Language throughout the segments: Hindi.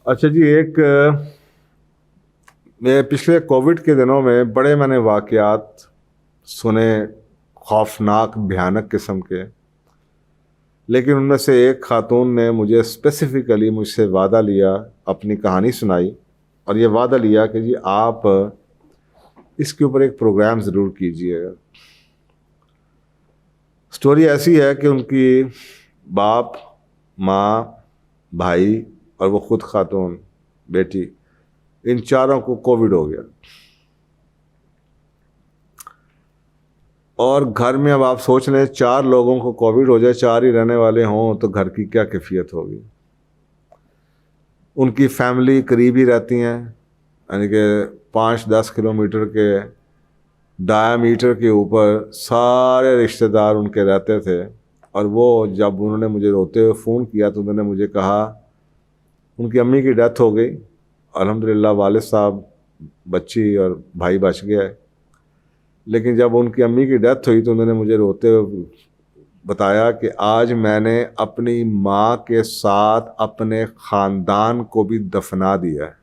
अच्छा जी, एक मैं पिछले कोविड के दिनों में बड़े मैंने वाक़यात सुने, खौफनाक भयानक किस्म के। लेकिन उनमें से एक खातून ने मुझे स्पेसिफ़िकली मुझसे वादा लिया, अपनी कहानी सुनाई और ये वादा लिया कि जी आप इसके ऊपर एक प्रोग्राम ज़रूर कीजिएगा। स्टोरी ऐसी है कि उनकी बाप, माँ, भाई और वो ख़ुद खातून, बेटी, इन चारों को कोविड हो गया। और घर में अब आप सोच लें, चार लोगों को कोविड हो जाए, चार ही रहने वाले हों, तो घर की क्या कैफियत होगी। उनकी फैमिली करीब ही रहती हैं, यानी कि 5-10 किलोमीटर के डायामीटर के ऊपर सारे रिश्तेदार उनके रहते थे। और वो जब उन्होंने मुझे रोते हुए फ़ोन किया तो उन्होंने मुझे कहा उनकी अम्मी की डेथ हो गई, अल्हम्दुलिल्लाह वालिद साहब, बच्ची और भाई बच गया। लेकिन जब उनकी अम्मी की डेथ हुई तो उन्होंने मुझे रोते हुए बताया कि आज मैंने अपनी माँ के साथ अपने ख़ानदान को भी दफना दिया है।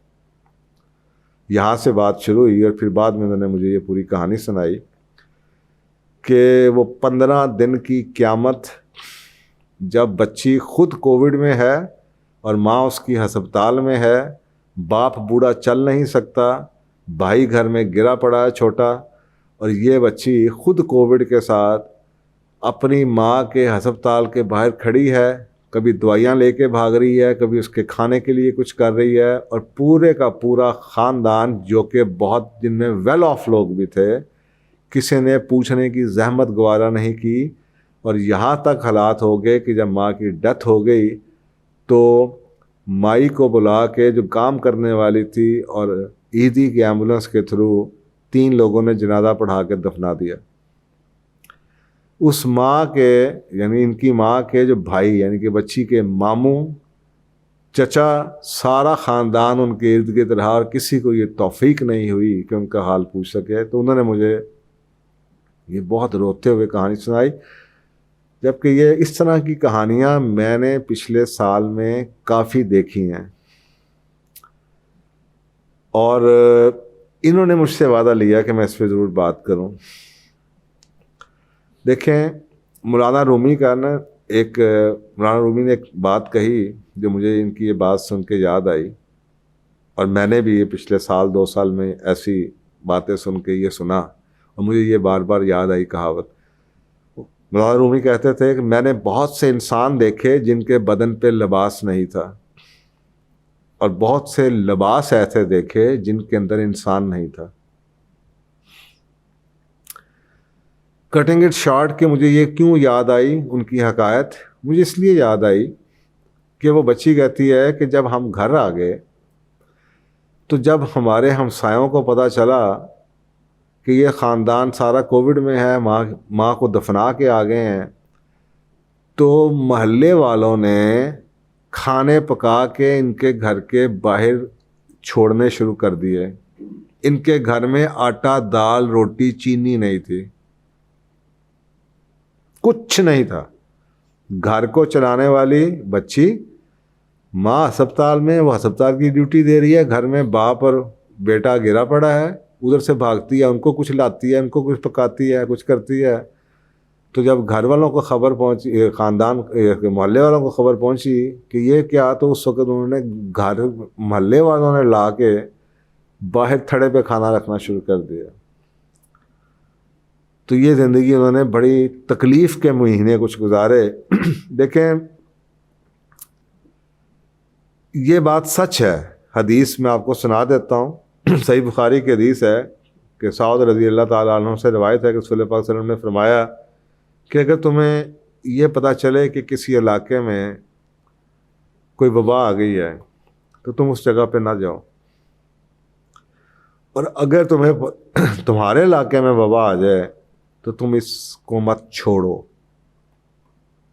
यहाँ से बात शुरू हुई और फिर बाद में उन्होंने मुझे ये पूरी कहानी सुनाई कि वो 15 दिन की क़यामत, जब बच्ची खुद कोविड में है और माँ उसकी हस्पताल में है, बाप बूढ़ा चल नहीं सकता, भाई घर में गिरा पड़ा है छोटा, और ये बच्ची खुद कोविड के साथ अपनी माँ के हस्पताल के बाहर खड़ी है, कभी दवाइयाँ लेके भाग रही है, कभी उसके खाने के लिए कुछ कर रही है। और पूरे का पूरा ख़ानदान, जो कि बहुत जिनमें वेल ऑफ लोग भी थे, किसी ने पूछने की जहमत गवारा नहीं की। और यहाँ तक हालात हो गए कि जब माँ की डेथ हो गई तो माई को बुला के, जो काम करने वाली थी, और ईदी की एम्बुलेंस के थ्रू 3 लोगों ने जनाजा पढ़ा के दफना दिया। उस माँ के, यानी इनकी माँ के जो भाई, यानी कि बच्ची के मामू, चचा, सारा ख़ानदान उनके इर्द गिर्द रहा और किसी को ये तौफीक नहीं हुई कि उनका हाल पूछ सके। तो उन्होंने मुझे ये बहुत रोते हुए कहानी सुनाई, जबकि ये इस तरह की कहानियाँ मैंने पिछले साल में काफ़ी देखी हैं। और इन्होंने मुझसे वादा लिया कि मैं इस पर ज़रूर बात करूं। देखें, मौलाना रूमी का ना, एक मौलाना रूमी ने एक बात कही जो मुझे इनकी ये बात सुन के याद आई, और मैंने भी ये पिछले साल 2 साल में ऐसी बातें सुन के ये सुना और मुझे ये बार बार याद आई कहावत। मौलाना रूमी कहते थे कि मैंने बहुत से इंसान देखे जिनके बदन पे लिबास नहीं था, और बहुत से लिबास ऐसे देखे जिनके अंदर इंसान नहीं था। कटिंग इट शॉर्ट कि मुझे ये क्यों याद आई उनकी हकायत, मुझे इसलिए याद आई कि वो बच्ची कहती है कि जब हम घर आ गए तो जब हमारे हमसायों को पता चला कि ये ख़ानदान सारा कोविड में है, माँ को दफना के आ गए हैं, तो मोहल्ले वालों ने खाने पका के इनके घर के बाहर छोड़ने शुरू कर दिए। इनके घर में आटा, दाल, रोटी, चीनी नहीं थी, कुछ नहीं था। घर को चलाने वाली बच्ची, माँ अस्पताल में, वो अस्पताल की ड्यूटी दे रही है, घर में बाप और बेटा गिरा पड़ा है, उधर से भागती है, उनको कुछ लाती है, उनको कुछ पकाती है, कुछ करती है। तो जब घर वालों को खबर पहुंची, ख़ानदान मोहल्ले वालों को खबर पहुंची कि ये क्या, तो उस वक्त उन्होंने घर मोहल्ले वालों ने ला के बाहर थड़े पे खाना रखना शुरू कर दिया। तो ये ज़िंदगी उन्होंने बड़ी तकलीफ़ के महीने कुछ गुजारे। देखें, ये बात सच है। हदीस में आपको सुना देता हूँ। सही बुखारी की हदीस है कि सऊद रज़ी अल्लाह ताला अन्हु से रवायत है कि रसूल पाक सल्लल्लाहु अलैहि वसल्लम ने फरमाया कि अगर तुम्हें ये पता चले कि किसी इलाके में कोई वबा आ गई है तो तुम उस जगह पे ना जाओ, और अगर तुम्हें तुम्हारे इलाके में वबा आ जाए तो तुम इसको मत छोड़ो।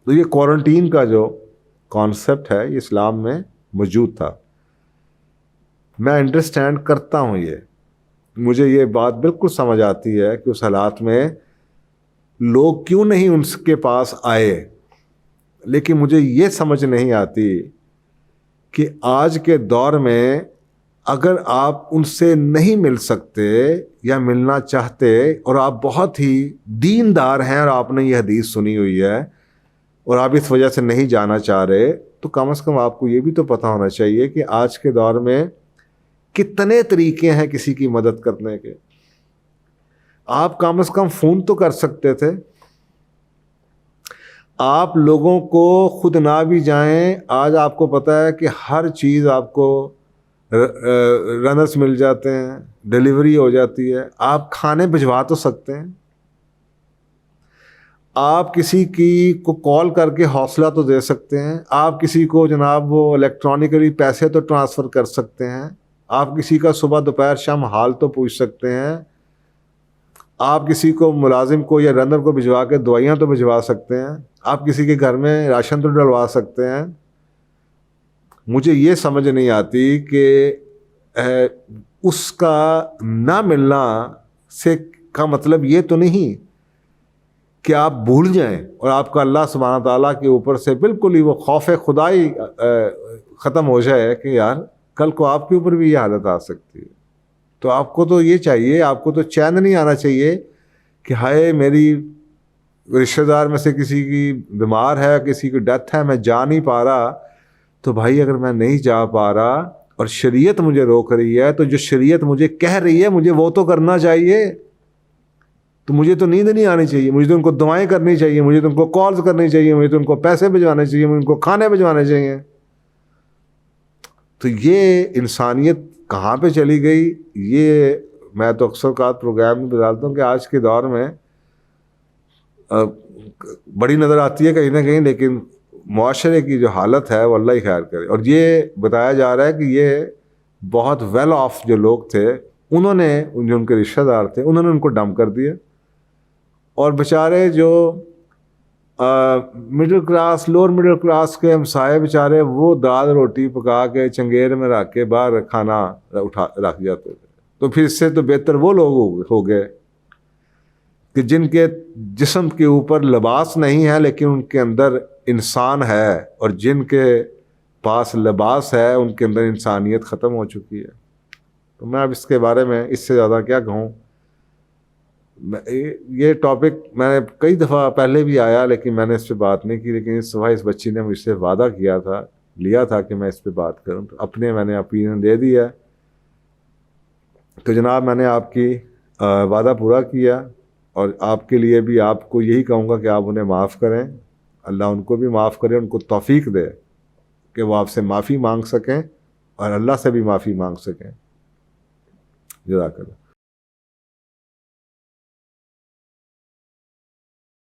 तो ये क्वारंटीन का जो कॉन्सेप्ट है, ये इस्लाम में मौजूद था। मैं अंडरस्टैंड करता हूँ, ये मुझे ये बात बिल्कुल समझ आती है कि उस हालात में लोग क्यों नहीं उनके पास आए, लेकिन मुझे ये समझ नहीं आती कि आज के दौर में अगर आप उनसे नहीं मिल सकते या मिलना चाहते और आप बहुत ही दीनदार हैं और आपने ये हदीस सुनी हुई है और आप इस वजह से नहीं जाना चाह रहे, तो कम से कम आपको ये भी तो पता होना चाहिए कि आज के दौर में कितने तरीके हैं किसी की मदद करने के। आप कम से कम फ़ोन तो कर सकते थे। आप लोगों को खुद ना भी जाएं, आज आपको पता है कि हर चीज़ आपको रनर्स मिल जाते हैं, डिलीवरी हो जाती है, आप खाने भिजवा तो सकते हैं। आप किसी की को कॉल करके हौसला तो दे सकते हैं। आप किसी को जनाब वो इलेक्ट्रॉनिकली पैसे तो ट्रांसफ़र कर सकते हैं। आप किसी का सुबह दोपहर शाम हाल तो पूछ सकते हैं। आप किसी को मुलाजिम को या रनर को भिजवा के दवाइयाँ तो भिजवा सकते हैं। आप किसी के घर में राशन तो डलवा सकते हैं। मुझे ये समझ नहीं आती कि उसका ना मिलना से का मतलब ये तो नहीं कि आप भूल जाएं और आपका अल्लाह सुब्हानहू ताला के ऊपर से बिल्कुल ही वो खौफ खुदाई ख़त्म हो जाए कि यार कल को आपके ऊपर भी ये हालत आ सकती है। तो आपको तो ये चाहिए, आपको तो चैन नहीं आना चाहिए कि हाय मेरी रिश्तेदार में से किसी की बीमार है, किसी की डेथ है, मैं जा नहीं पा रहा। तो भाई अगर मैं नहीं जा पा रहा और शरीयत मुझे रोक रही है, तो जो शरीयत मुझे कह रही है मुझे वो तो करना चाहिए। तो मुझे तो नींद नहीं आनी चाहिए, मुझे तो उनको दुआएं करनी चाहिए, मुझे तो उनको कॉल्स करनी चाहिए, मुझे तो उनको पैसे भिजवाने चाहिए, मुझे उनको खाने भिजवाने चाहिए। तो ये इंसानियत कहाँ पे चली गई? ये मैं तो अक्सर का प्रोग्राम में बताता हूँ कि आज के दौर में बड़ी नज़र आती है कहीं ना कहीं, लेकिन मुआशरे की जो हालत है वो अल्लाह ही खैर करे। और ये बताया जा रहा है कि ये बहुत वेल ऑफ जो लोग थे, उन्होंने जो उनके रिश्तेदार थे उन्होंने उनको डंप कर दिया, और बेचारे जो middle class lower middle class के हमसाए बेचारे वो दाल रोटी पका के चंगेर में रख के बाहर खाना रख जाते थे। तो फिर इससे तो बेहतर वो लोग हो गए कि जिनके जिस्म के ऊपर लिबास नहीं है लेकिन उनके अंदर इंसान है, और जिनके पास लिबास है उनके अंदर इंसानियत ख़त्म हो चुकी है। तो मैं अब इसके बारे में इससे ज़्यादा क्या कहूँ। ये टॉपिक मैंने कई दफ़ा पहले भी आया लेकिन मैंने इस पर बात नहीं की, लेकिन इस सुबह इस बच्ची ने मुझसे वादा लिया था कि मैं इस पर बात करूं, तो मैंने ओपिनियन दे दिया। तो जनाब मैंने आपकी वादा पूरा किया, और आपके लिए भी आपको यही कहूँगा कि आप उन्हें माफ़ करें, अल्लाह उनको भी माफ़ करे, उनको तौफीक दे कि वो आपसे माफ़ी मांग सकें और अल्लाह से भी माफ़ी मांग सकें। जज़ाकल्लाह।